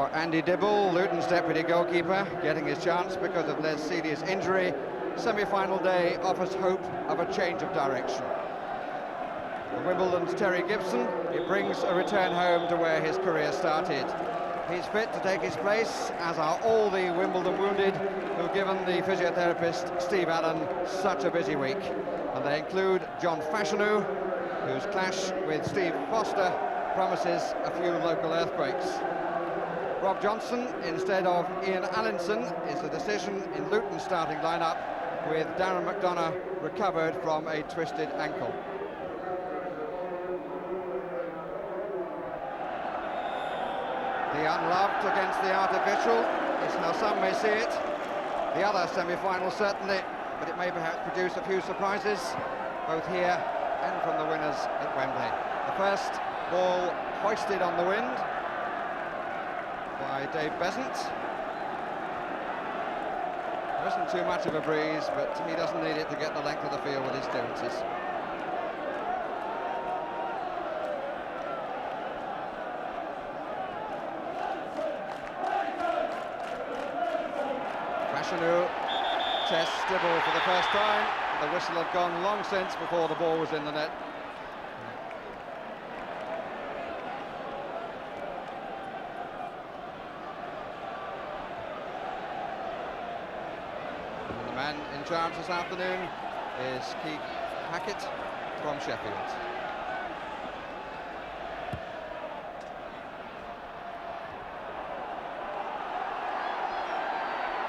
Now Andy Dibble, Luton's deputy goalkeeper, getting his chance because of Les Celia's injury. Semi-final day offers hope of a change of direction. For Wimbledon's Terry Gibson, it brings a return home to where his career started. He's fit to take his place, as are all the Wimbledon wounded who've given the physiotherapist Steve Allen such a busy week. And they include John Fashanu, whose clash with Steve Foster promises a few local earthquakes. Rob Johnson instead of Ian Allinson is the decision in Luton's starting lineup, with Darren McDonough recovered from a twisted ankle. The unloved against the artificial is how some may see it. The other semi-final certainly, but it may perhaps produce a few surprises, both here and from the winners at Wembley. The first ball hoisted on the wind by Dave Besant. There isn't too much of a breeze, but he doesn't need it to get the length of the field with his clearances. Fashanu tests Dibble for the first time. The whistle had gone long since before the ball was in the net. And the man in charge this afternoon is Keith Hackett from Sheffield.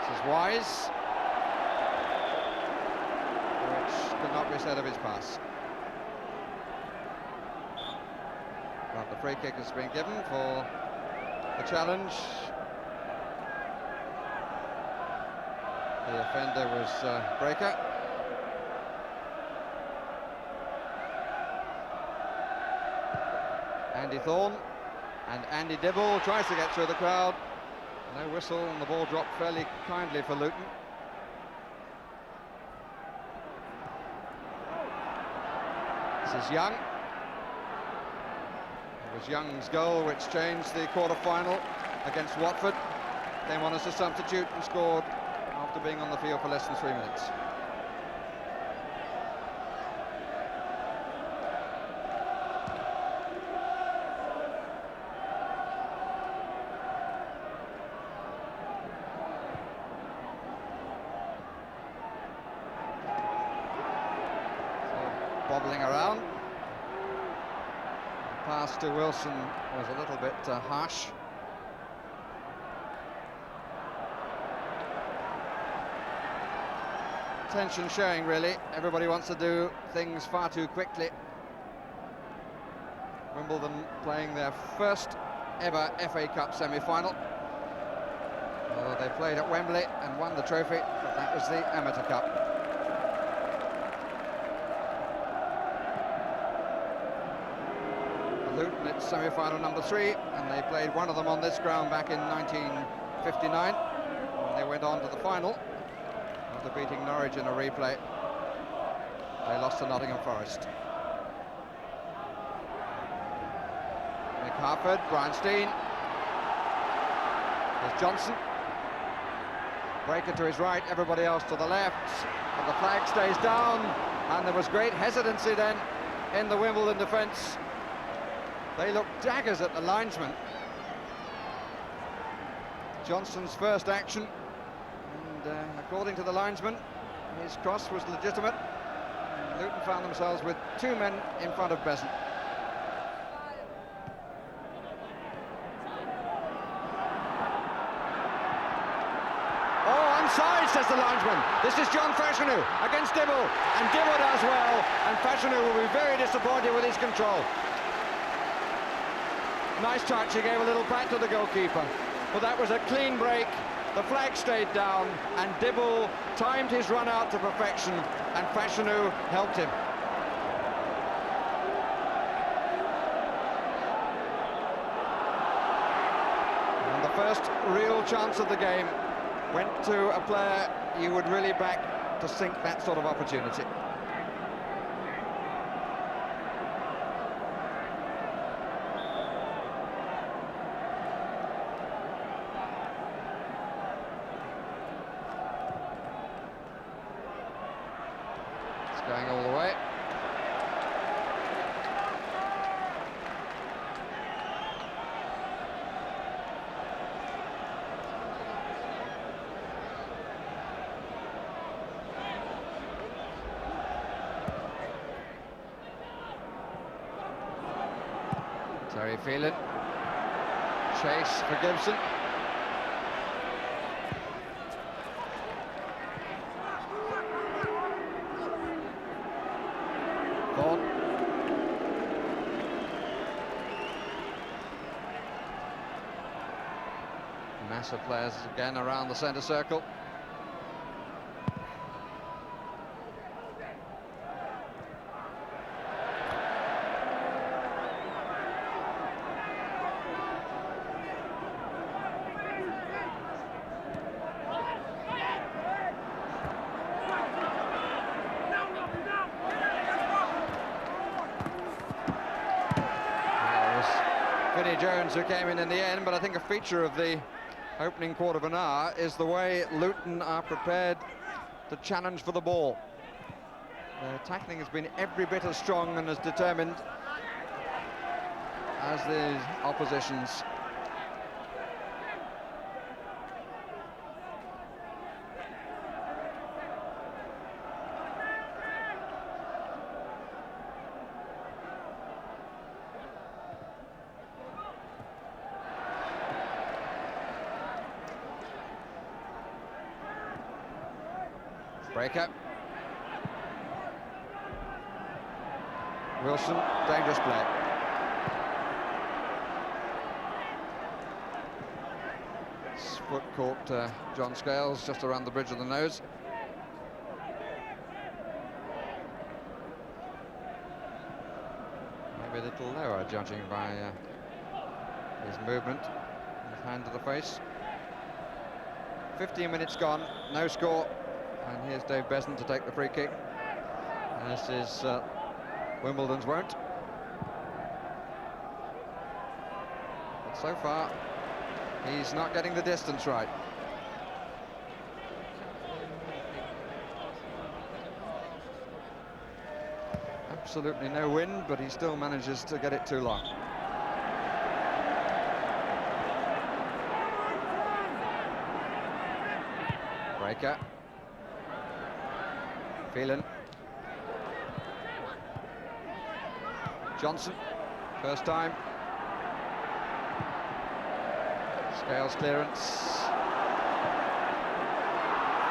This is Wise, which could not be said of his pass. But the free kick has been given for the challenge. The offender was Breaker. Andy Thorne, and Andy Dibble tries to get through the crowd. No whistle, and the ball dropped fairly kindly for Luton. This is Young. It was Young's goal which changed the quarter-final against Watford. Came on as a substitute and scored after being on the field for less than 3 minutes. Bobbling around. The pass to Wilson was a little bit harsh. Tension showing, really. Everybody wants to do things far too quickly. Wimbledon playing their first ever FA Cup semi-final. Although they played at Wembley and won the trophy, but that was the Amateur Cup. Luton, it's semi-final number 3, and they played one of them on this ground back in 1959. And they went on to the final after beating Norwich in a replay. They lost to Nottingham Forest. Nick Harford, Brian Steen. There's Johnson. Breaker to his right, everybody else to the left. But the flag stays down, and there was great hesitancy then in the Wimbledon defence. They looked daggers at the linesman. Johnson's first action, and according to the linesman, his cross was legitimate. And Luton found themselves with 2 men in front of Besant. Oh, onside, says the linesman. This is John Fashanu against Dibble, and Dibble does well, and Fashanu will be very disappointed with his control. Nice touch, he gave a little pat to the goalkeeper. But that was a clean break, the flag stayed down, and Dibble timed his run out to perfection, and Fashanu helped him. And the first real chance of the game went to a player you would really back to sink that sort of opportunity. Terry Phelan. Chase for Gibson. Vaughan. Mass of players again around the centre circle. Jones who came in the end, but I think a feature of the opening quarter of an hour is the way Luton are prepared to challenge for the ball. Their tackling has been every bit as strong and as determined as the opposition's. Breaker. Wilson, dangerous play. His foot caught John Scales just around the bridge of the nose. Maybe a little lower, judging by his movement, his hand to the face. 15 minutes gone, no score. And here's Dave Besant to take the free kick, as is Wimbledon's wont. But so far, he's not getting the distance right. Absolutely no wind, but he still manages to get it too long. Breaker. Phelan. Johnson, first time. Scales clearance.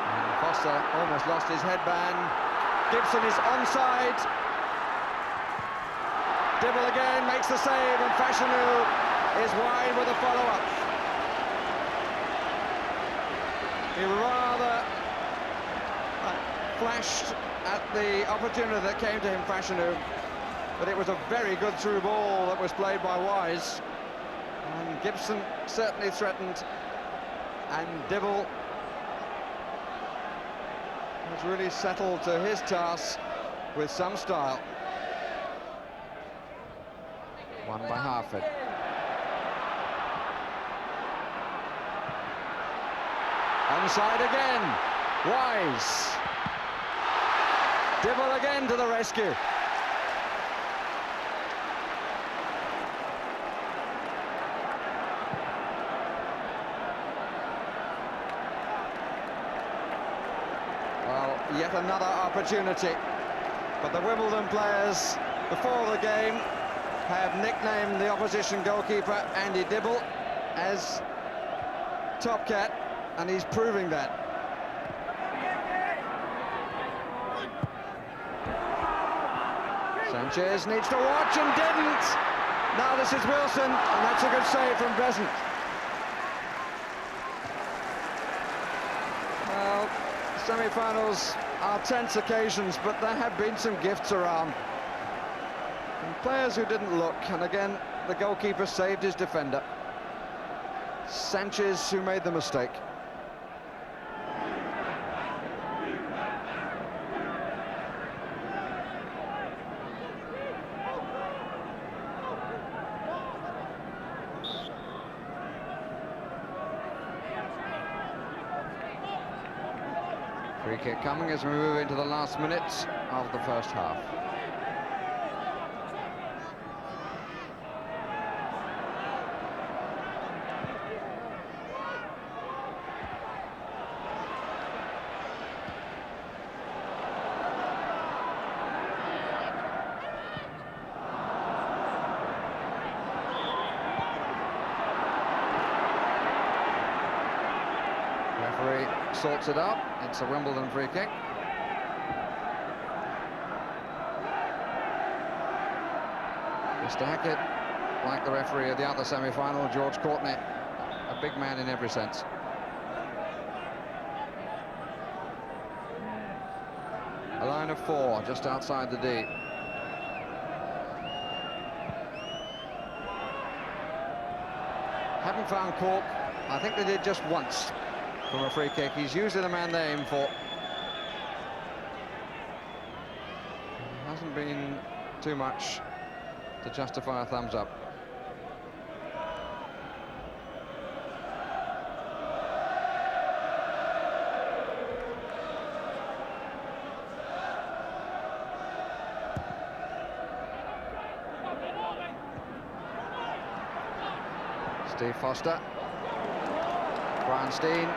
And Foster almost lost his headband. Gibson is onside. Dibble again makes the save, and Fashanu is wide with a follow-up. He rather flashed at the opportunity that came to him, Fashanu, but it was a very good through ball that was played by Wise, and Gibson certainly threatened, and Dibble has really settled to his task with some style. Won by Harford. Onside again, Wise. Dibble again to the rescue. Well, yet another opportunity. But the Wimbledon players, before the game, have nicknamed the opposition goalkeeper, Andy Dibble, as Top Cat, and he's proving that. Sanchez needs to watch and didn't. Now this is Wilson, and that's a good save from Besant. Well, semi-finals are tense occasions, but there have been some gifts around. And players who didn't look, and again, the goalkeeper saved his defender. Sanchez who made the mistake. Free kick coming as we move into the last minutes of the first half. sorts it out. It's a Wimbledon free kick. Mr. Hackett, like the referee of the other semi-final, George Courtney, a big man in every sense. A line of 4 just outside the D. Haven't found Cork. I think they did just once from a free kick. He's usually the man they aim for. Hasn't been too much to justify a thumbs up. Steve Foster, Brian Steen,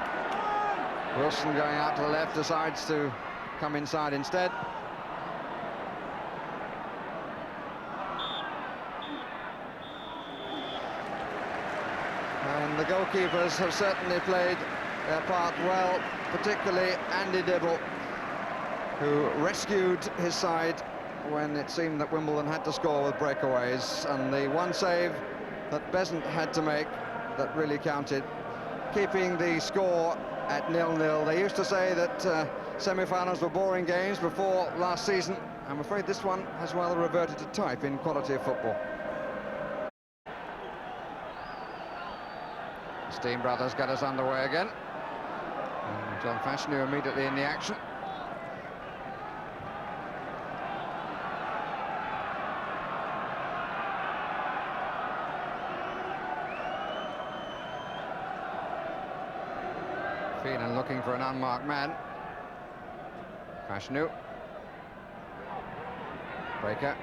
Wilson going out to the left, decides to come inside instead. And the goalkeepers have certainly played their part well, particularly Andy Dibble, who rescued his side when it seemed that Wimbledon had to score with breakaways, and the one save that Besant had to make that really counted, keeping the score at 0-0. They used to say that semi-finals were boring games before last season. I'm afraid this one has rather reverted to type in quality of football. Steen brothers get us underway again. And John Fashanu immediately in the action. Phelan looking for an unmarked man. Fashanu. Breaker.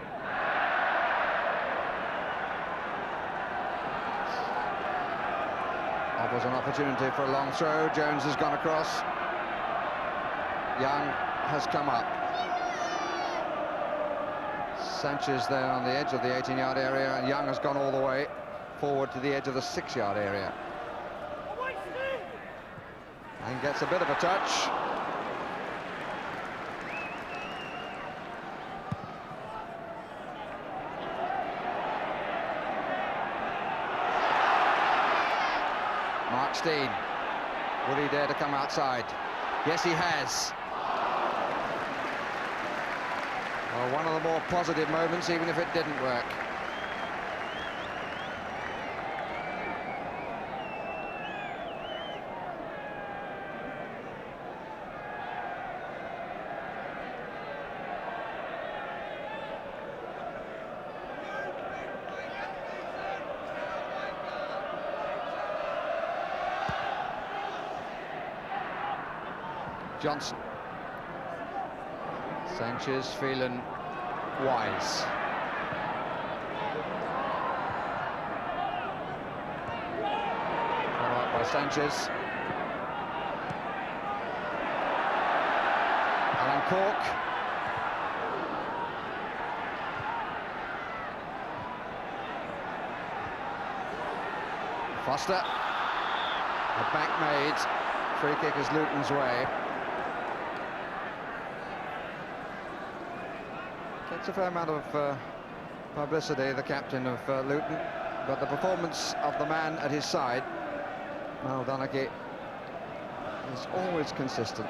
Offers an opportunity for a long throw. Jones has gone across. Young has come up. Sanchez there on the edge of the 18-yard area, and Young has gone all the way forward to the edge of the 6-yard area. And gets a bit of a touch. Mark Steen, will he dare to come outside? Yes, he has. Well, one of the more positive moments, even if it didn't work. Johnson. Sanchez, Phelan, Wise. All right by Sanchez. Alan Cork. Foster. A back made. Free kick is Luton's way. Gets a fair amount of publicity, the captain of Luton, but the performance of the man at his side, Mal Donaghy, is always consistent.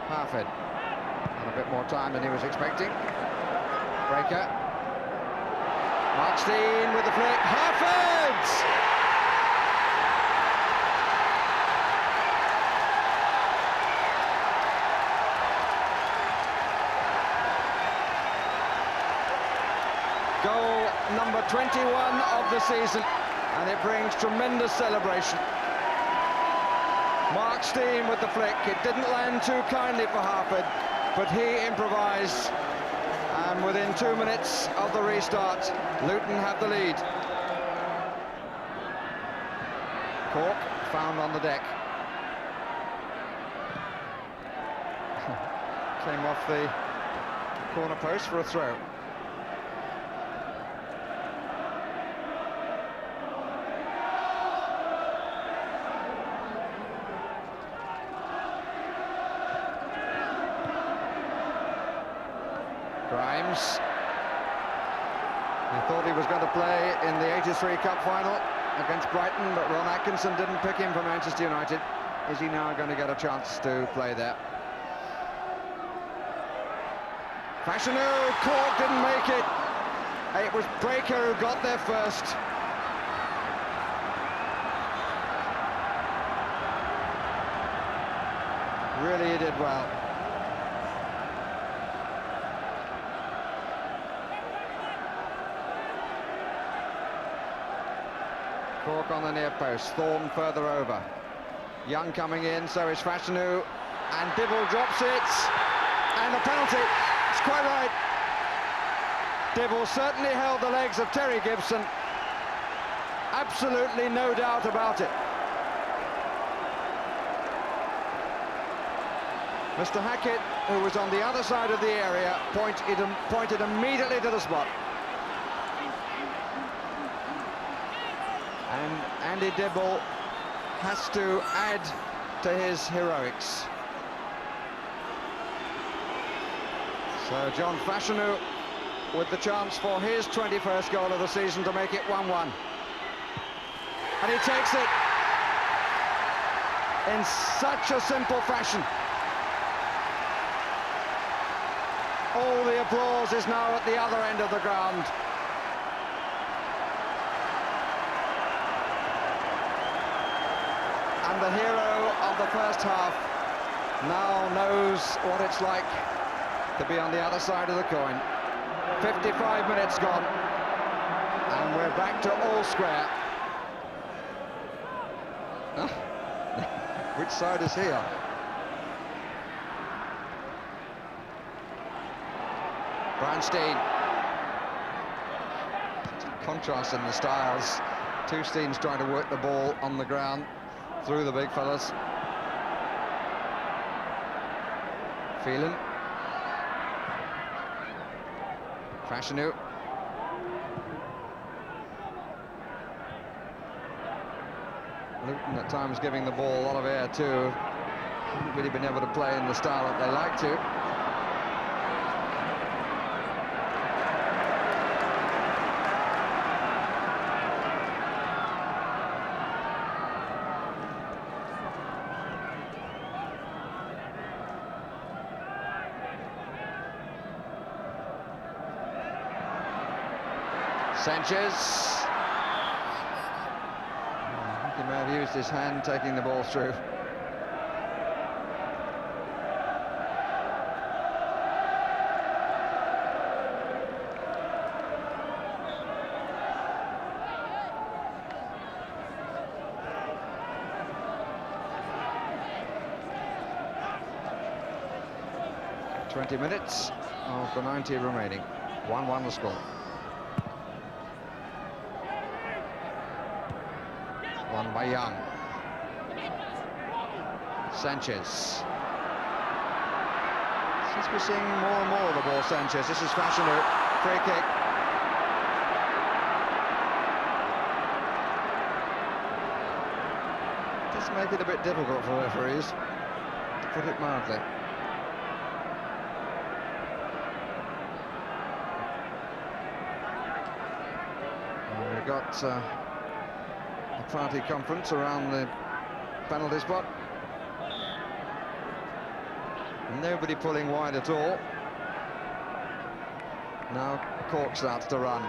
Harford had a bit more time than he was expecting. Breaker. Mark Steen with the flick. Harford! Goal number 21 of the season, and it brings tremendous celebration. Mark Steen with the flick. It didn't land too kindly for Harford, but he improvised. And within 2 minutes of the restart, Luton have the lead. Cork found on the deck. Came off the corner post for a throw. Grimes. He thought he was going to play in the '83 Cup final against Brighton, but Ron Atkinson didn't pick him for Manchester United. Is he now going to get a chance to play there? Fashanu, Cork didn't make it. It was Breaker who got there first. Really, he did well. Cork on the near post, Thorne further over. Young coming in, so is Fashanu, and Dibble drops it, and a penalty. It's quite right. Dibble certainly held the legs of Terry Gibson. Absolutely no doubt about it. Mr. Hackett, who was on the other side of the area, pointed immediately to the spot. And Andy Dibble has to add to his heroics. So John Fashanu with the chance for his 21st goal of the season to make it 1-1. And he takes it in such a simple fashion. All the applause is now at the other end of the ground. And the hero of the first half now knows what it's like to be on the other side of the coin. 55 minutes gone, and we're back to all square. Which side is he on? Brownstein. Contrast in the styles. Two Steens trying to work the ball on the ground through the big fellas. Phelan. Fashanu. Luton at times giving the ball a lot of air too. Haven't really been able to play in the style that they like to. Sanchez. I think he may have used his hand taking the ball through. "20 minutes of the 90 remaining. 1-1 the score. Won by Young. Sanchez. Since we're seeing more and more of the ball, Sanchez. This is Fashanu. Free kick. Does make it a bit difficult for referees, to put it mildly. And we've got a party conference around the penalty spot. Nobody pulling wide at all. Now Cork starts to run.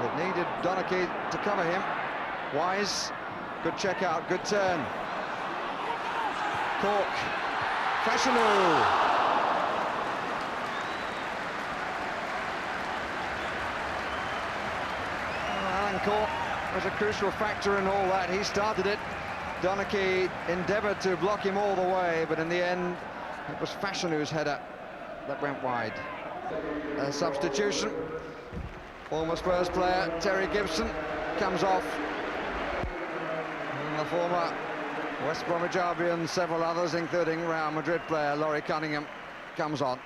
It needed Donachie to cover him. Wise, good check out, good turn. Cork, Fashanu. Alan Cork was a crucial factor in all that. He started it. Donachie endeavoured to block him all the way, but in the end, it was Fashanu's header that went wide. A substitution. Former Spurs player Terry Gibson comes off. And the former West Bromwich Albion, several others, including Real Madrid player Laurie Cunningham, comes on.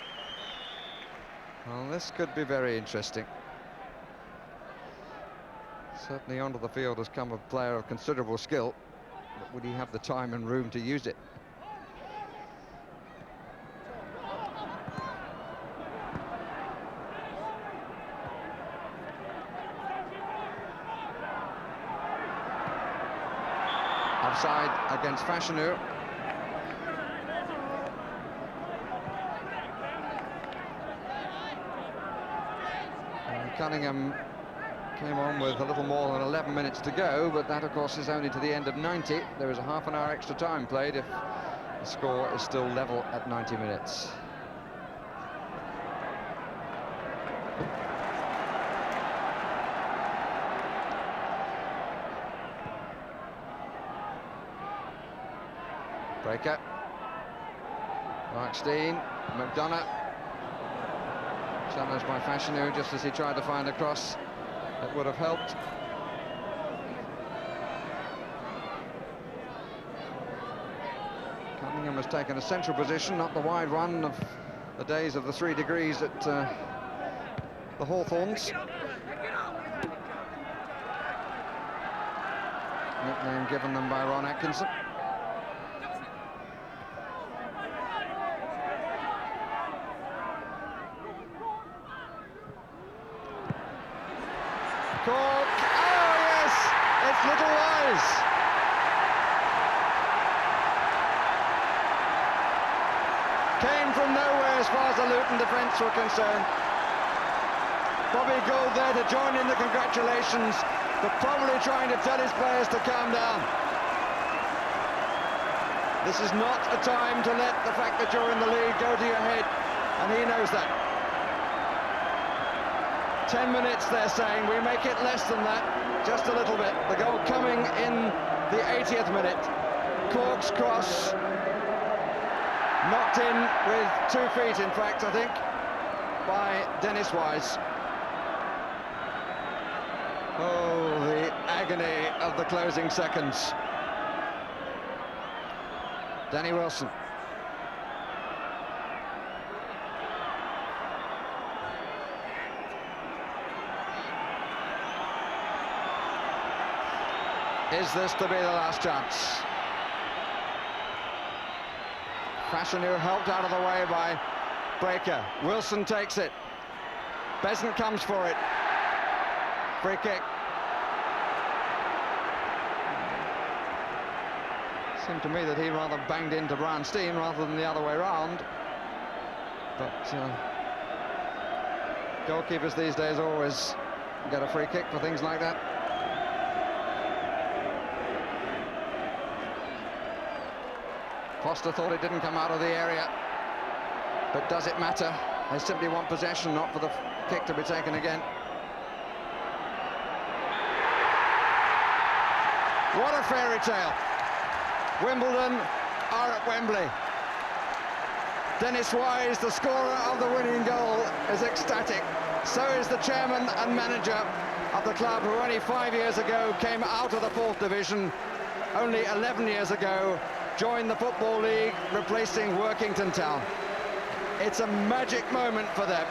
Well, this could be very interesting. Certainly onto the field has come a player of considerable skill, but would he have the time and room to use it? Offside against Fashanu. Cunningham came on with a little more than 11 minutes to go, but that, of course, is only to the end of 90. There is a half an hour extra time played if the score is still level at 90 minutes. Breaker. Mark Steen, McDonough. Challenged by Fashanu just as he tried to find a cross that would have helped. Cunningham has taken a central position, not the wide one of the days of the 3 degrees at the Hawthorns. Nickname given them by Ron Atkinson. Cork, oh yes, it's Little Wise. Came from nowhere as far as the Luton defence were concerned. Bobby Gould there to join in the congratulations, but probably trying to tell his players to calm down. This is not a time to let the fact that you're in the lead go to your head, and he knows that. 10 minutes, they're saying. We make it less than that, just a little bit. The goal coming in the 80th minute. Cork's cross, knocked in with 2 feet, in fact, I think, by Dennis Wise. Oh, the agony of the closing seconds. Danny Wilson. Is this to be the last chance? Fashanu helped out of the way by Breaker. Wilson takes it. Besant comes for it. Free kick. Seemed to me that he rather banged into Brian Steen rather than the other way round. But goalkeepers these days always get a free kick for things like that. Foster thought it didn't come out of the area, but does it matter? They simply want possession, not for the kick to be taken again. What a fairy tale. Wimbledon are at Wembley. Dennis Wise, the scorer of the winning goal, is ecstatic. So is the chairman and manager of the club, who only 5 years ago came out of the 4th division, only 11 years ago joined the Football League, replacing Workington Town. It's a magic moment for them.